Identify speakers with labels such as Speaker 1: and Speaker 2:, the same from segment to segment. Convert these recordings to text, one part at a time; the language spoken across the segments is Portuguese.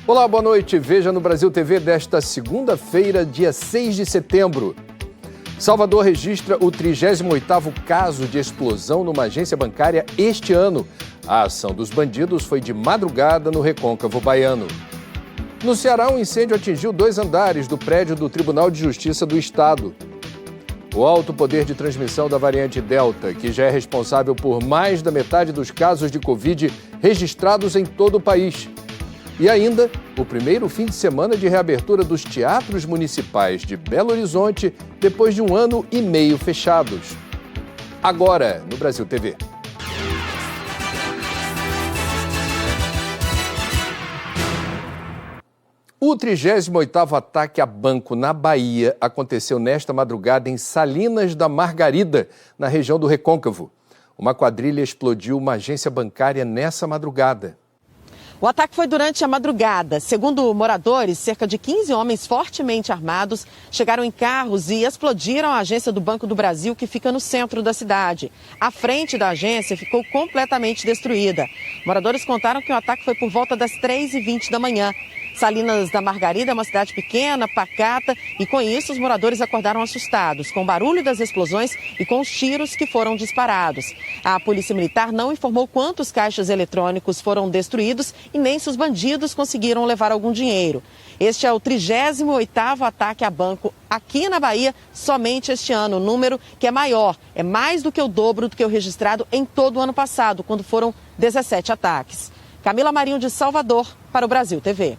Speaker 1: Olá, boa noite. Veja no Brasil TV desta segunda-feira, dia 6 de setembro. Salvador registra o 38º caso de explosão numa agência bancária este ano. A ação dos bandidos foi de madrugada no Recôncavo Baiano. No Ceará, um incêndio atingiu 2 andares do prédio do Tribunal de Justiça do Estado. O alto poder de transmissão da variante Delta, que já é responsável por mais da metade dos casos de Covid registrados em todo o país. E ainda, o primeiro fim de semana de reabertura dos teatros municipais de Belo Horizonte, depois de 1 ano e meio fechados. Agora, no Brasil TV. O 38º ataque a banco na Bahia aconteceu nesta madrugada em Salinas da Margarida, na região do Recôncavo. Uma quadrilha explodiu uma agência bancária nessa madrugada.
Speaker 2: O ataque foi durante a madrugada. Segundo moradores, cerca de 15 homens fortemente armados chegaram em carros e explodiram a agência do Banco do Brasil, que fica no centro da cidade. A frente da agência ficou completamente destruída. Moradores contaram que o ataque foi por volta das 3h20 da manhã. Salinas da Margarida é uma cidade pequena, pacata, e com isso os moradores acordaram assustados com o barulho das explosões e com os tiros que foram disparados. A Polícia Militar não informou quantos caixas eletrônicos foram destruídos e nem se os bandidos conseguiram levar algum dinheiro. Este é o 38º ataque a banco aqui na Bahia somente este ano, um número que é maior, é mais do que o dobro do que o registrado em todo o ano passado, quando foram 17 ataques. Camila Marinho de Salvador, para o Brasil TV.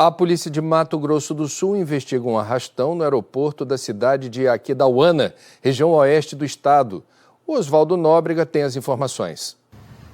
Speaker 1: A polícia de Mato Grosso do Sul investiga um arrastão no aeroporto da cidade de Aquidauana, região oeste do estado. O Oswaldo Nóbrega tem as informações.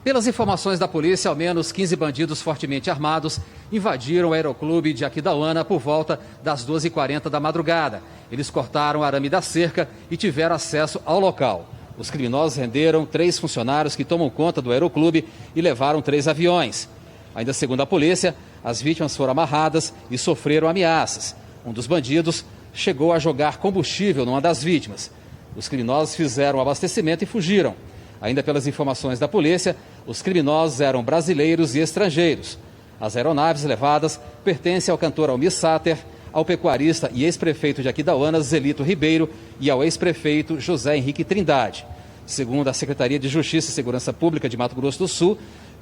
Speaker 3: Pelas informações da polícia, ao menos 15 bandidos fortemente armados invadiram o aeroclube de Aquidauana por volta das 2h40 da madrugada. Eles cortaram o arame da cerca e tiveram acesso ao local. Os criminosos renderam 3 funcionários que tomam conta do aeroclube e levaram 3 aviões. Ainda segundo a polícia, as vítimas foram amarradas e sofreram ameaças. Um dos bandidos chegou a jogar combustível numa das vítimas. Os criminosos fizeram o abastecimento e fugiram. Ainda pelas informações da polícia, os criminosos eram brasileiros e estrangeiros. As aeronaves levadas pertencem ao cantor Almir Sater, ao pecuarista e ex-prefeito de Aquidauana, Zelito Ribeiro, e ao ex-prefeito José Henrique Trindade. Segundo a Secretaria de Justiça e Segurança Pública de Mato Grosso do Sul,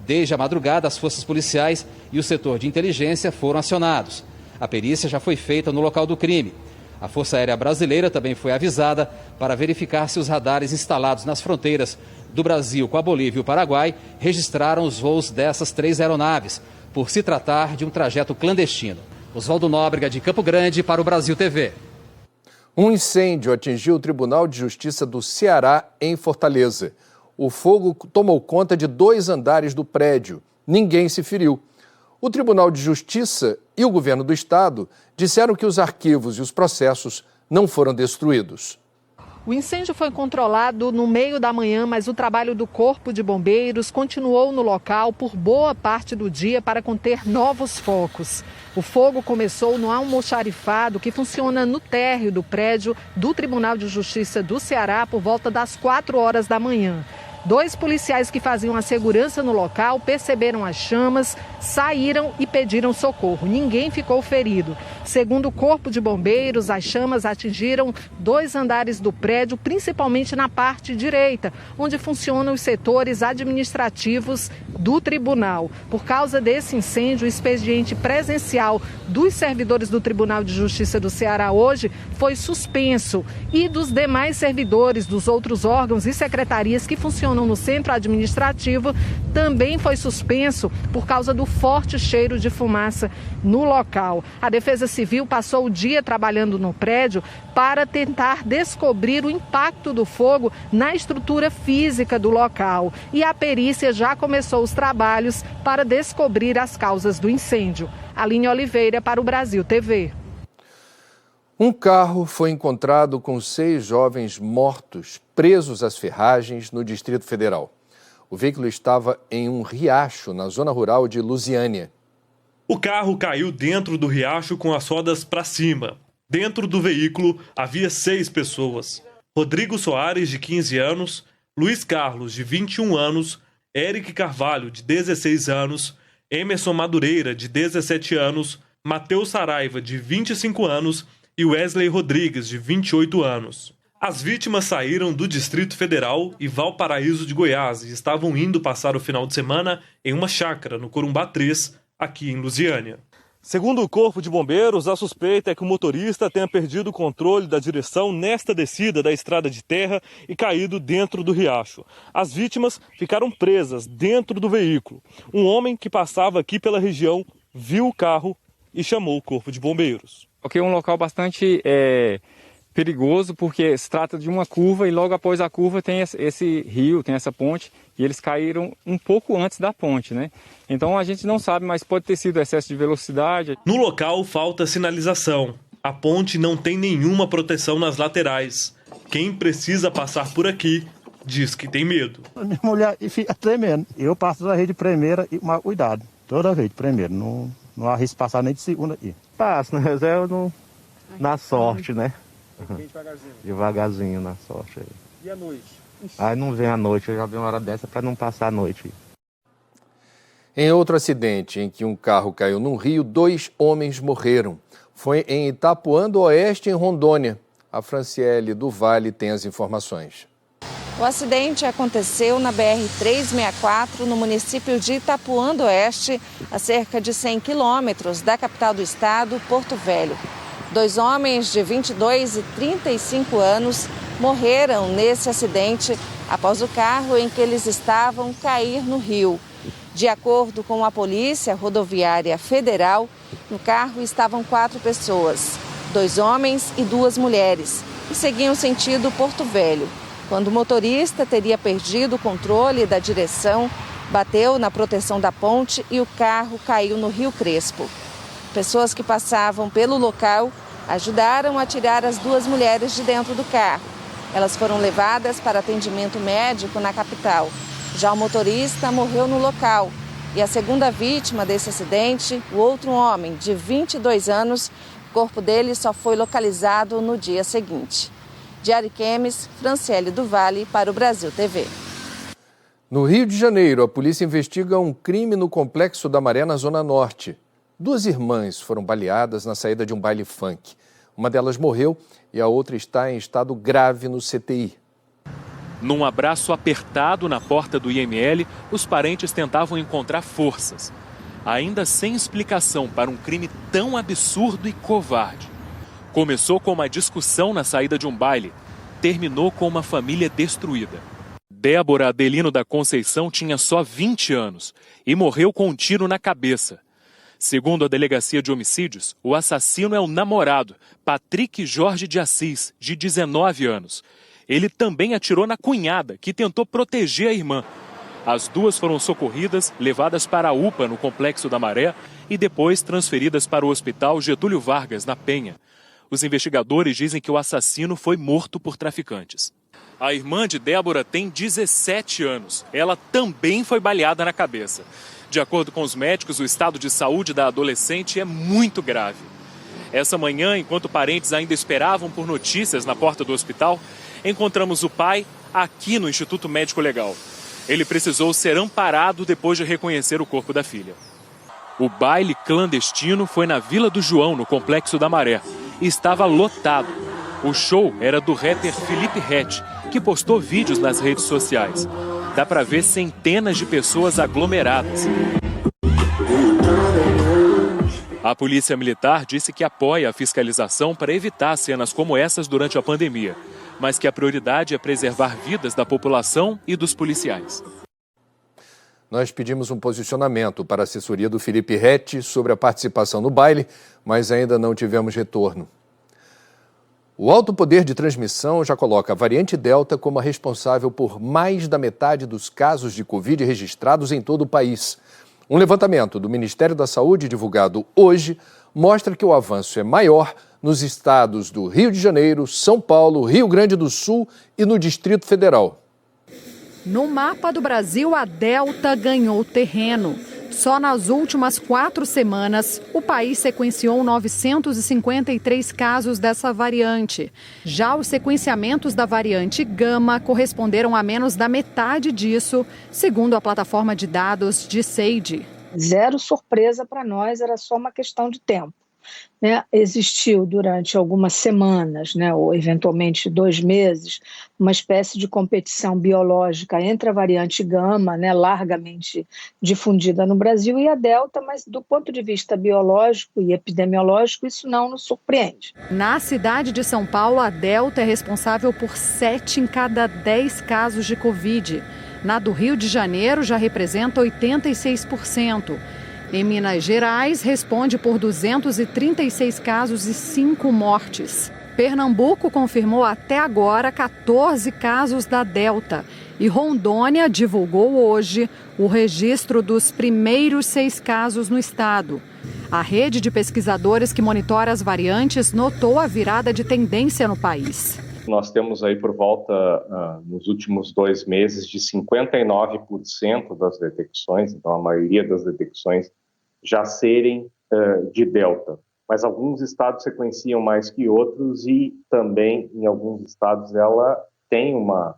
Speaker 3: desde a madrugada, as forças policiais e o setor de inteligência foram acionados. A perícia já foi feita no local do crime. A Força Aérea Brasileira também foi avisada para verificar se os radares instalados nas fronteiras do Brasil com a Bolívia e o Paraguai registraram os voos dessas 3 aeronaves, por se tratar de um trajeto clandestino. Oswaldo Nóbrega, de Campo Grande, para o Brasil TV.
Speaker 1: Um incêndio atingiu o Tribunal de Justiça do Ceará, em Fortaleza. O fogo tomou conta de 2 andares do prédio. Ninguém se feriu. O Tribunal de Justiça e o governo do estado disseram que os arquivos e os processos não foram destruídos.
Speaker 4: O incêndio foi controlado no meio da manhã, mas o trabalho do Corpo de Bombeiros continuou no local por boa parte do dia para conter novos focos. O fogo começou no almoxarifado, que funciona no térreo do prédio do Tribunal de Justiça do Ceará por volta das 4 horas da manhã. 2 policiais que faziam a segurança no local perceberam as chamas, saíram e pediram socorro. Ninguém ficou ferido. Segundo o Corpo de Bombeiros, as chamas atingiram 2 andares do prédio, principalmente na parte direita, onde funcionam os setores administrativos do tribunal. Por causa desse incêndio, o expediente presencial dos servidores do Tribunal de Justiça do Ceará hoje foi suspenso, e dos demais servidores dos outros órgãos e secretarias que funcionam no centro administrativo também foi suspenso por causa do forte cheiro de fumaça no local. A Defesa Civil passou o dia trabalhando no prédio para tentar descobrir o impacto do fogo na estrutura física do local. E a perícia já começou os trabalhos para descobrir as causas do incêndio. Aline Oliveira, para o Brasil TV.
Speaker 1: Um carro foi encontrado com 6 jovens mortos, presos às ferragens, no Distrito Federal. O veículo estava em um riacho, na zona rural de Lusiânia.
Speaker 5: O carro caiu dentro do riacho com as rodas para cima. Dentro do veículo havia 6 pessoas. Rodrigo Soares, de 15 anos, Luiz Carlos, de 21 anos, Eric Carvalho, de 16 anos, Emerson Madureira, de 17 anos, Matheus Saraiva, de 25 anos e Wesley Rodrigues, de 28 anos. As vítimas saíram do Distrito Federal e Valparaíso de Goiás e estavam indo passar o final de semana em uma chácara no Corumbá 3, aqui em Lusiânia. Segundo o Corpo de Bombeiros, a suspeita é que o motorista tenha perdido o controle da direção nesta descida da estrada de terra e caído dentro do riacho. As vítimas ficaram presas dentro do veículo. Um homem que passava aqui pela região viu o carro e chamou o Corpo de Bombeiros.
Speaker 6: Ok, um local bastante perigoso, porque se trata de uma curva e logo após a curva tem esse rio, tem essa ponte, e eles caíram um pouco antes da ponte, né? Então a gente não sabe, mas pode ter sido excesso de velocidade.
Speaker 5: No local falta sinalização. A ponte não tem nenhuma proteção nas laterais. Quem precisa passar por aqui diz que tem medo.
Speaker 7: Minha mulher fica tremendo. Eu passo da rede primeira e mais cuidado. Toda vez de primeira. Não arrisco passar nem de segunda aqui. Passo, né? Na sorte, né? Devagarzinho na sorte.
Speaker 8: E à noite?
Speaker 7: Aí não vem à noite, eu já vi uma hora dessa para não passar a noite.
Speaker 1: Em outro acidente em que um carro caiu num rio, 2 homens morreram. Foi em Itapuã do Oeste, em Rondônia. A Franciele do Vale tem as informações.
Speaker 9: O acidente aconteceu na BR-364, no município de Itapuã do Oeste, a cerca de 100 quilômetros da capital do estado, Porto Velho. 2 homens de 22 e 35 anos morreram nesse acidente após o carro em que eles estavam cair no rio. De acordo com a Polícia Rodoviária Federal, no carro estavam 4 pessoas, 2 homens e 2 mulheres, que seguiam sentido Porto Velho, quando o motorista teria perdido o controle da direção, bateu na proteção da ponte e o carro caiu no Rio Crespo. Pessoas que passavam pelo local ajudaram a tirar as 2 mulheres de dentro do carro. Elas foram levadas para atendimento médico na capital. Já o motorista morreu no local. E a segunda vítima desse acidente, o outro homem de 22 anos, o corpo dele só foi localizado no dia seguinte. De Ariquemes, Franciele do Vale para o Brasil TV.
Speaker 1: No Rio de Janeiro, a polícia investiga um crime no Complexo da Maré, na Zona Norte. 2 irmãs foram baleadas na saída de um baile funk. Uma delas morreu e a outra está em estado grave no CTI.
Speaker 10: Num abraço apertado na porta do IML, os parentes tentavam encontrar forças, ainda sem explicação para um crime tão absurdo e covarde. Começou com uma discussão na saída de um baile, terminou com uma família destruída. Débora Adelino da Conceição tinha só 20 anos e morreu com um tiro na cabeça. Segundo a Delegacia de Homicídios, o assassino é o namorado, Patrick Jorge de Assis, de 19 anos. Ele também atirou na cunhada, que tentou proteger a irmã. As 2 foram socorridas, levadas para a UPA no Complexo da Maré e depois transferidas para o Hospital Getúlio Vargas, na Penha. Os investigadores dizem que o assassino foi morto por traficantes. A irmã de Débora tem 17 anos. Ela também foi baleada na cabeça. De acordo com os médicos, o estado de saúde da adolescente é muito grave. Essa manhã, enquanto parentes ainda esperavam por notícias na porta do hospital, encontramos o pai aqui no Instituto Médico Legal. Ele precisou ser amparado depois de reconhecer o corpo da filha. O baile clandestino foi na Vila do João, no Complexo da Maré, e estava lotado. O show era do rapper Felipe Ret, que postou vídeos nas redes sociais. Dá para ver centenas de pessoas aglomeradas. A Polícia Militar disse que apoia a fiscalização para evitar cenas como essas durante a pandemia, mas que a prioridade é preservar vidas da população e dos policiais.
Speaker 1: Nós pedimos um posicionamento para a assessoria do Felipe Ret sobre a participação no baile, mas ainda não tivemos retorno. O alto poder de transmissão já coloca a variante Delta como a responsável por mais da metade dos casos de Covid registrados em todo o país. Um levantamento do Ministério da Saúde, divulgado hoje, mostra que o avanço é maior nos estados do Rio de Janeiro, São Paulo, Rio Grande do Sul e no Distrito Federal.
Speaker 4: No mapa do Brasil, a Delta ganhou terreno. Só nas últimas 4 semanas, o país sequenciou 953 casos dessa variante. Já os sequenciamentos da variante Gama corresponderam a menos da metade disso, segundo a plataforma de dados de Seide.
Speaker 8: Zero surpresa para nós, era só uma questão de tempo. Né? Existiu durante algumas semanas, né, ou eventualmente 2 meses, uma espécie de competição biológica entre a variante Gama, né, largamente difundida no Brasil, e a Delta, mas do ponto de vista biológico e epidemiológico, isso não nos surpreende.
Speaker 4: Na cidade de São Paulo, a Delta é responsável por 7 em cada 10 casos de Covid. Na do Rio de Janeiro, já representa 86%. Em Minas Gerais, responde por 236 casos e 5 mortes. Pernambuco confirmou até agora 14 casos da Delta. E Rondônia divulgou hoje o registro dos primeiros 6 casos no estado. A rede de pesquisadores que monitora as variantes notou a virada de tendência no país.
Speaker 11: Nós temos aí por volta, nos últimos 2 meses, de 59% das detecções, então a maioria das detecções já serem de Delta. Mas alguns estados sequenciam mais que outros e também, em alguns estados, ela tem uma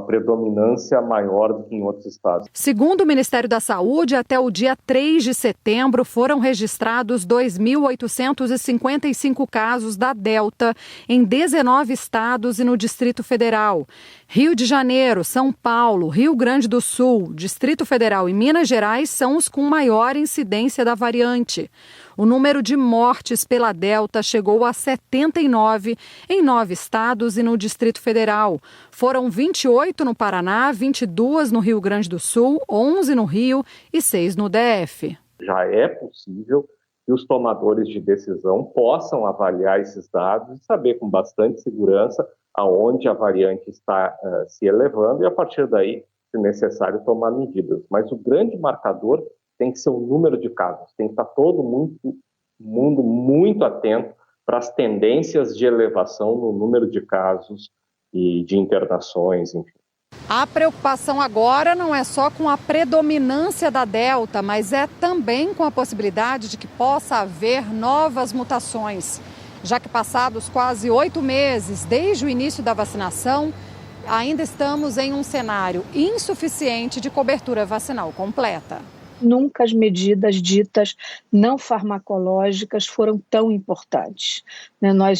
Speaker 11: predominância maior do que em outros estados.
Speaker 4: Segundo o Ministério da Saúde, até o dia 3 de setembro foram registrados 2.855 casos da Delta em 19 estados e no Distrito Federal. Rio de Janeiro, São Paulo, Rio Grande do Sul, Distrito Federal e Minas Gerais são os com maior incidência da variante. O número de mortes pela Delta chegou a 79 em 9 estados e no Distrito Federal. Foram 28 no Paraná, 22 no Rio Grande do Sul, 11 no Rio e 6 no DF.
Speaker 11: Já é possível que os tomadores de decisão possam avaliar esses dados e saber com bastante segurança aonde a variante está se elevando e, a partir daí, se necessário, tomar medidas. Mas o grande marcador tem que ser o número de casos, tem que estar todo mundo muito atento para as tendências de elevação no número de casos e de internações, enfim.
Speaker 4: A preocupação agora não é só com a predominância da Delta, mas é também com a possibilidade de que possa haver novas mutações, já que passados quase 8 meses desde o início da vacinação, ainda estamos em um cenário insuficiente de cobertura vacinal completa.
Speaker 8: Nunca as medidas ditas não farmacológicas foram tão importantes.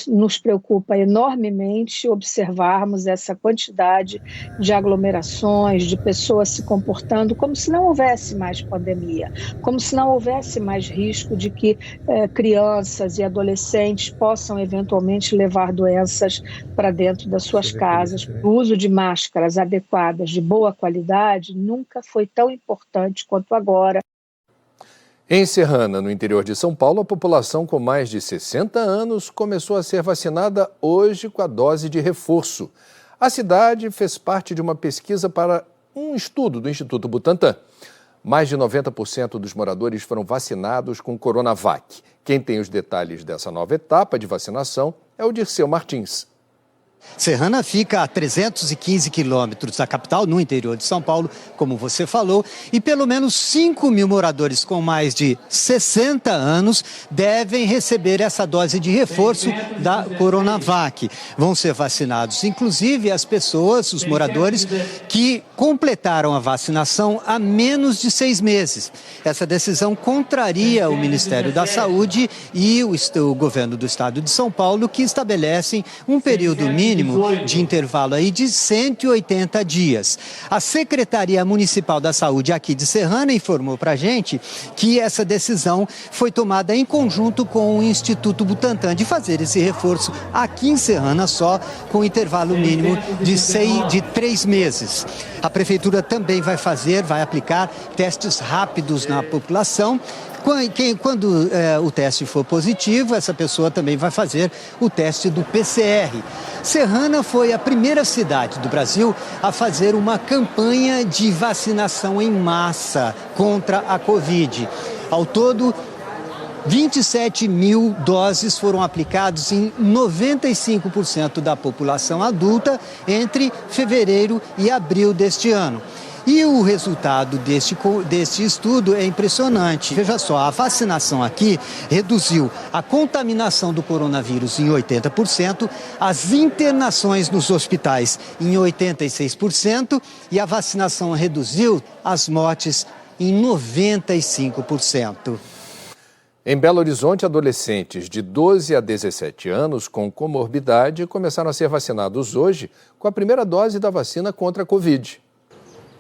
Speaker 8: Nos preocupa enormemente observarmos essa quantidade de aglomerações, de pessoas se comportando como se não houvesse mais pandemia, como se não houvesse mais risco de que crianças e adolescentes possam eventualmente levar doenças para dentro das suas casas. O uso de máscaras adequadas, de boa qualidade, nunca foi tão importante quanto agora.
Speaker 1: Em Serrana, no interior de São Paulo, a população com mais de 60 anos começou a ser vacinada hoje com a dose de reforço. A cidade fez parte de uma pesquisa para um estudo do Instituto Butantan. Mais de 90% dos moradores foram vacinados com Coronavac. Quem tem os detalhes dessa nova etapa de vacinação é o Dirceu Martins.
Speaker 12: Serrana fica a 315 quilômetros da capital, no interior de São Paulo, como você falou, e pelo menos 5 mil moradores com mais de 60 anos devem receber essa dose de reforço da Coronavac. Vão ser vacinados, inclusive, as pessoas, os moradores, que completaram a vacinação há menos de 6 meses. Essa decisão contraria o Ministério da Saúde e o governo do estado de São Paulo, que estabelecem um período mínimo de intervalo aí de 180 dias. A Secretaria Municipal da Saúde aqui de Serrana informou para a gente que essa decisão foi tomada em conjunto com o Instituto Butantan de fazer esse reforço aqui em Serrana só com intervalo mínimo de 3 meses. A Prefeitura também vai aplicar testes rápidos na população. Quando o teste for positivo, essa pessoa também vai fazer o teste do PCR. Serrana foi a primeira cidade do Brasil a fazer uma campanha de vacinação em massa contra a Covid. Ao todo, 27 mil doses foram aplicadas em 95% da população adulta entre fevereiro e abril deste ano. E o resultado deste estudo é impressionante. Veja só, a vacinação aqui reduziu a contaminação do coronavírus em 80%, as internações nos hospitais em 86% e a vacinação reduziu as mortes em 95%.
Speaker 1: Em Belo Horizonte, adolescentes de 12 a 17 anos com comorbidade começaram a ser vacinados hoje com a primeira dose da vacina contra a Covid.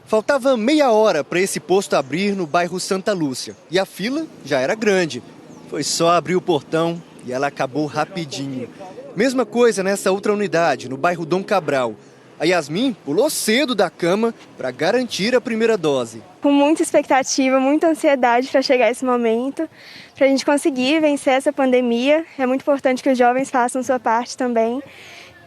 Speaker 13: Faltava meia hora para esse posto abrir no bairro Santa Lúcia e a fila já era grande. Foi só abrir o portão e ela acabou rapidinho. Mesma coisa nessa outra unidade, no bairro Dom Cabral. A Yasmin pulou cedo da cama para garantir a primeira dose.
Speaker 14: Com muita expectativa, muita ansiedade para chegar esse momento, para a gente conseguir vencer essa pandemia. É muito importante que os jovens façam sua parte também.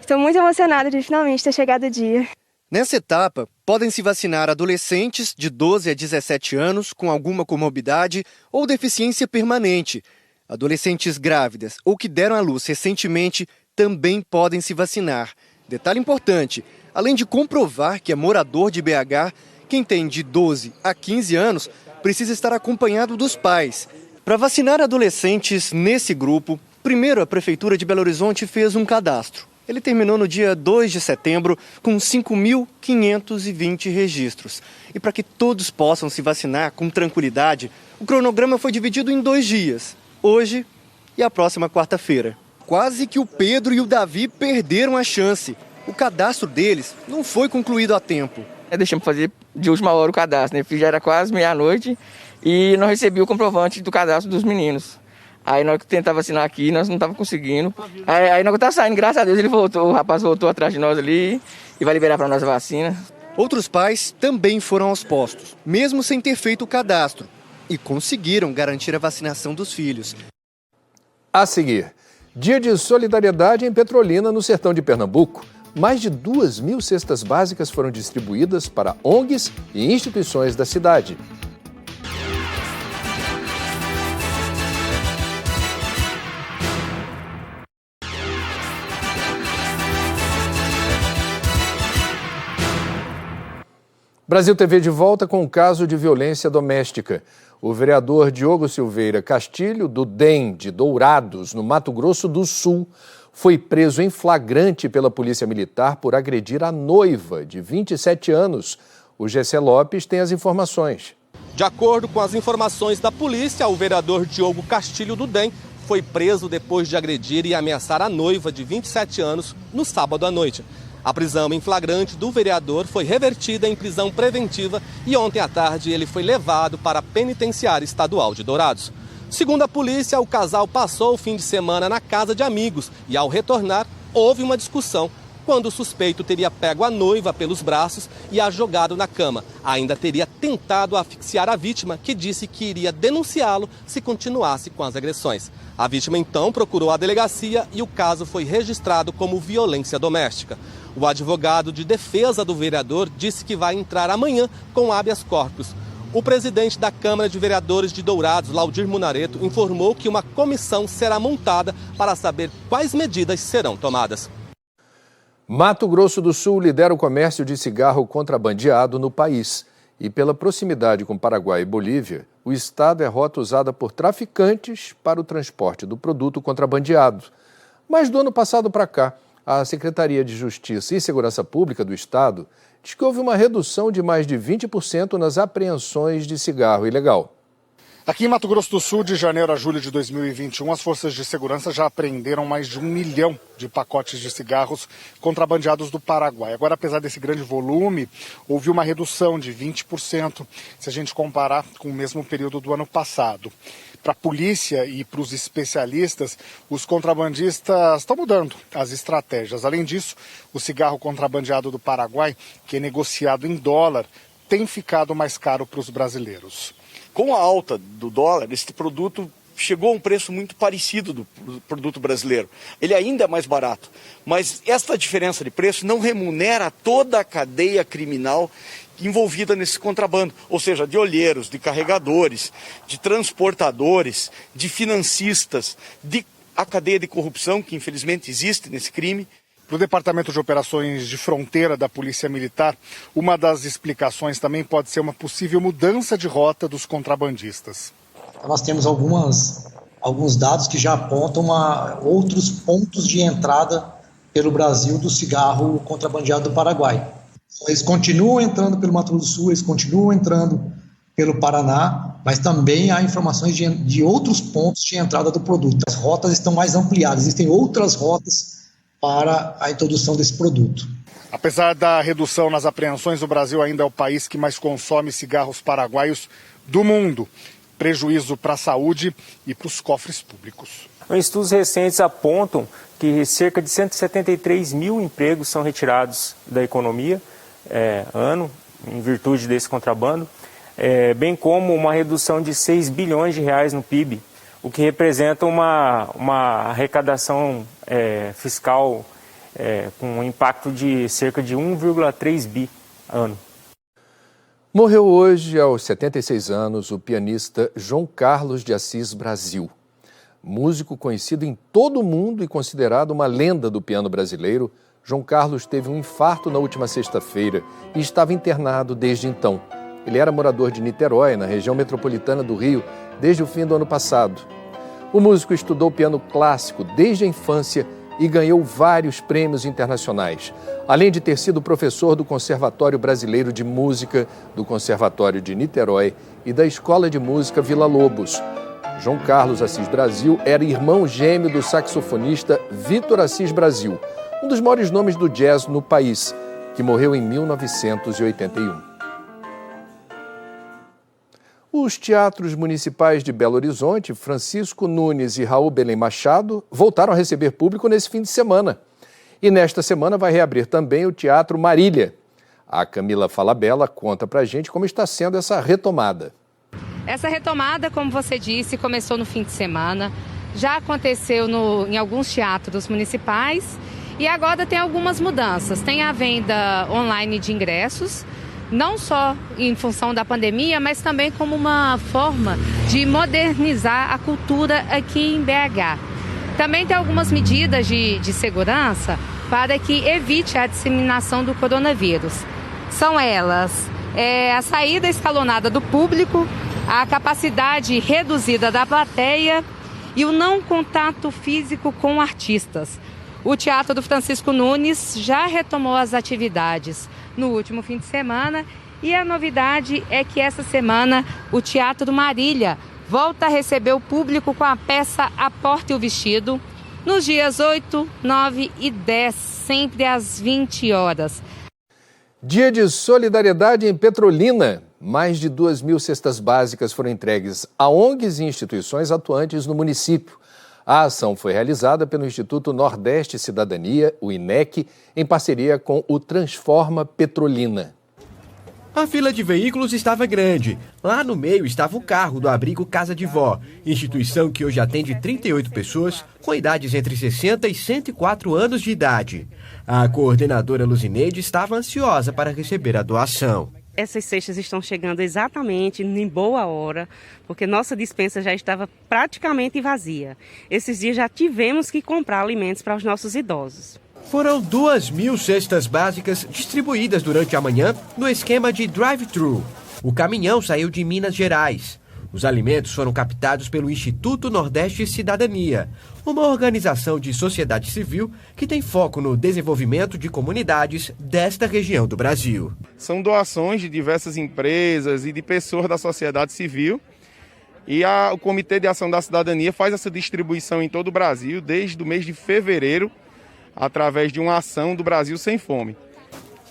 Speaker 14: Estou muito emocionada de finalmente ter chegado o dia.
Speaker 13: Nessa etapa, podem se vacinar adolescentes de 12 a 17 anos com alguma comorbidade ou deficiência permanente. Adolescentes grávidas ou que deram à luz recentemente também podem se vacinar. Detalhe importante, além de comprovar que é morador de BH, quem tem de 12 a 15 anos precisa estar acompanhado dos pais. Para vacinar adolescentes nesse grupo, primeiro a Prefeitura de Belo Horizonte fez um cadastro. Ele terminou no dia 2 de setembro com 5.520 registros. E para que todos possam se vacinar com tranquilidade, o cronograma foi dividido em 2 dias, hoje e a próxima quarta-feira. Quase que o Pedro e o Davi perderam a chance. O cadastro deles não foi concluído a tempo.
Speaker 15: Deixamos fazer de última hora o cadastro, né? Já era quase meia-noite e não recebi o comprovante do cadastro dos meninos. Aí nós tentávamos vacinar aqui, nós não estávamos conseguindo. Aí nós estávamos saindo, graças a Deus ele voltou, o rapaz voltou atrás de nós ali e vai liberar para nós a vacina.
Speaker 13: Outros pais também foram aos postos, mesmo sem ter feito o cadastro, e conseguiram garantir a vacinação dos filhos.
Speaker 1: A seguir, Dia de Solidariedade em Petrolina, no sertão de Pernambuco. Mais de 2.000 cestas básicas foram distribuídas para ONGs e instituições da cidade. Brasil TV de volta com um caso de violência doméstica. O vereador Diogo Silveira Castilho, do DEM de Dourados, no Mato Grosso do Sul, foi preso em flagrante pela Polícia Militar por agredir a noiva, de 27 anos. O Gessé Lopes tem as informações.
Speaker 16: De acordo com as informações da polícia, o vereador Diogo Castilho, do DEM, foi preso depois de agredir e ameaçar a noiva, de 27 anos, no sábado à noite. A prisão em flagrante do vereador foi revertida em prisão preventiva e ontem à tarde ele foi levado para a Penitenciária Estadual de Dourados. Segundo a polícia, o casal passou o fim de semana na casa de amigos e, ao retornar, houve uma discussão quando o suspeito teria pego a noiva pelos braços e a jogado na cama. Ainda teria tentado asfixiar a vítima, que disse que iria denunciá-lo se continuasse com as agressões. A vítima então procurou a delegacia e o caso foi registrado como violência doméstica. O advogado de defesa do vereador disse que vai entrar amanhã com habeas corpus. O presidente da Câmara de Vereadores de Dourados, Laudir Munareto, informou que uma comissão será montada para saber quais medidas serão tomadas.
Speaker 1: Mato Grosso do Sul lidera o comércio de cigarro contrabandeado no país. E pela proximidade com Paraguai e Bolívia, o estado é rota usada por traficantes para o transporte do produto contrabandeado. Mas do ano passado para cá, a Secretaria de Justiça e Segurança Pública do estado diz que houve uma redução de mais de 20% nas apreensões de cigarro ilegal.
Speaker 17: Aqui em Mato Grosso do Sul, de janeiro a julho de 2021, as forças de segurança já apreenderam mais de 1 milhão de pacotes de cigarros contrabandeados do Paraguai. Agora, apesar desse grande volume, houve uma redução de 20% se a gente comparar com o mesmo período do ano passado. Para a polícia e para os especialistas, os contrabandistas estão mudando as estratégias. Além disso, o cigarro contrabandeado do Paraguai, que é negociado em dólar, tem ficado mais caro para os brasileiros.
Speaker 18: Com a alta do dólar, esse produto chegou a um preço muito parecido do produto brasileiro. Ele ainda é mais barato, mas esta diferença de preço não remunera toda a cadeia criminal envolvida nesse contrabando, ou seja, de olheiros, de carregadores, de transportadores, de financistas, de a cadeia de corrupção que infelizmente existe nesse crime.
Speaker 17: Para o Departamento de Operações de Fronteira da Polícia Militar, uma das explicações também pode ser uma possível mudança de rota dos contrabandistas.
Speaker 19: Nós temos alguns dados que já apontam outros pontos de entrada pelo Brasil do cigarro contrabandeado do Paraguai. Eles continuam entrando pelo Mato Grosso do Sul, eles continuam entrando pelo Paraná, mas também há informações de outros pontos de entrada do produto. As rotas estão mais ampliadas, existem outras rotas para a introdução desse produto.
Speaker 17: Apesar da redução nas apreensões, o Brasil ainda é o país que mais consome cigarros paraguaios do mundo. Prejuízo para a saúde e para os cofres públicos.
Speaker 20: Estudos recentes apontam que cerca de 173 mil empregos são retirados da economia ano, em virtude desse contrabando, bem como uma redução de 6 bilhões de reais no PIB, o que representa uma arrecadação fiscal com um impacto de cerca de 1,3 bi ano.
Speaker 1: Morreu hoje, aos 76 anos, o pianista João Carlos de Assis Brasil. Músico conhecido em todo o mundo e considerado uma lenda do piano brasileiro, João Carlos teve um infarto na última sexta-feira e estava internado desde então. Ele era morador de Niterói, na região metropolitana do Rio, desde o fim do ano passado. O músico estudou piano clássico desde a infância e ganhou vários prêmios internacionais, além de ter sido professor do Conservatório Brasileiro de Música, do Conservatório de Niterói e da Escola de Música Vila Lobos. João Carlos Assis Brasil era irmão gêmeo do saxofonista Vitor Assis Brasil, um dos maiores nomes do jazz no país, que morreu em 1981. Os teatros municipais de Belo Horizonte, Francisco Nunes e Raul Belém Machado, voltaram a receber público nesse fim de semana. E nesta semana vai reabrir também o Teatro Marília. A Camila Falabella conta pra gente como está sendo essa retomada.
Speaker 21: Essa retomada, como você disse, começou no fim de semana, já aconteceu em alguns teatros municipais e agora tem algumas mudanças. Tem a venda online de ingressos, não só em função da pandemia, mas também como uma forma de modernizar a cultura aqui em BH. Também tem algumas medidas de segurança para que evite a disseminação do coronavírus. São elas a saída escalonada do público, a capacidade reduzida da plateia e o não contato físico com artistas. O Teatro do Francisco Nunes já retomou as atividades no último fim de semana e a novidade é que essa semana o Teatro Marília volta a receber o público com a peça A Porta e o Vestido nos dias 8, 9 e 10, sempre às 20 horas.
Speaker 1: Dia de solidariedade em Petrolina. Mais de 2.000 cestas básicas foram entregues a ONGs e instituições atuantes no município. A ação foi realizada pelo Instituto Nordeste Cidadania, o INEC, em parceria com o Transforma Petrolina.
Speaker 22: A fila de veículos estava grande. Lá no meio estava o carro do abrigo Casa de Vó, instituição que hoje atende 38 pessoas com idades entre 60 e 104 anos de idade. A coordenadora Luzineide estava ansiosa para receber a doação.
Speaker 23: Essas cestas estão chegando exatamente em boa hora, porque nossa despensa já estava praticamente vazia. Esses dias já tivemos que comprar alimentos para os nossos idosos.
Speaker 22: Foram 2.000 cestas básicas distribuídas durante a manhã no esquema de drive-thru. O caminhão saiu de Minas Gerais. Os alimentos foram captados pelo Instituto Nordeste Cidadania, uma organização de sociedade civil que tem foco no desenvolvimento de comunidades desta região do Brasil.
Speaker 24: São doações de diversas empresas e de pessoas da sociedade civil. E o Comitê de Ação da Cidadania faz essa distribuição em todo o Brasil desde o mês de fevereiro, através de uma ação do Brasil Sem Fome.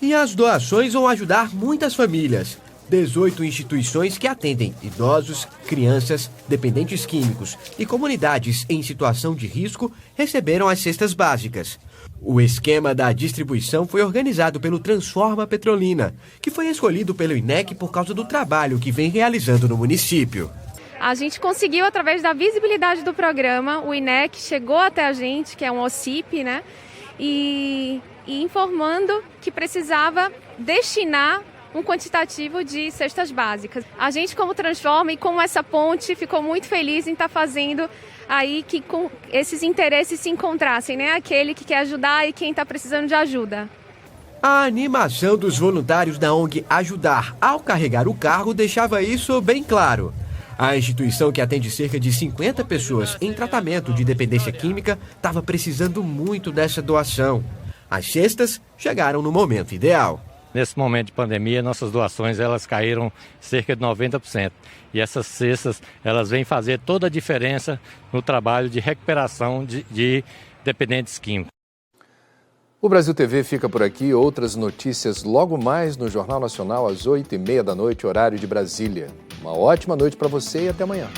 Speaker 22: E as doações vão ajudar muitas famílias. 18 instituições que atendem idosos, crianças, dependentes químicos e comunidades em situação de risco receberam as cestas básicas. O esquema da distribuição foi organizado pelo Transforma Petrolina, que foi escolhido pelo INEC por causa do trabalho que vem realizando no município.
Speaker 25: A gente conseguiu, através da visibilidade do programa, o INEC chegou até a gente, que é um OCIP, né? E informando que precisava destinar um quantitativo de cestas básicas. A gente, como Transforma e como essa ponte, ficou muito feliz em estar fazendo aí que com esses interesses se encontrassem, né? Aquele que quer ajudar e quem está precisando de ajuda.
Speaker 22: A animação dos voluntários da ONG Ajudar ao carregar o carro deixava isso bem claro. A instituição, que atende cerca de 50 pessoas em tratamento de dependência química, estava precisando muito dessa doação. As cestas chegaram no momento ideal.
Speaker 2: Nesse momento de pandemia, nossas doações elas caíram cerca de 90%. E essas cestas elas vêm fazer toda a diferença no trabalho de recuperação de dependentes químicos.
Speaker 1: O Brasil TV fica por aqui. Outras notícias logo mais no Jornal Nacional às 8h30 da noite, horário de Brasília. Uma ótima noite para você e até amanhã.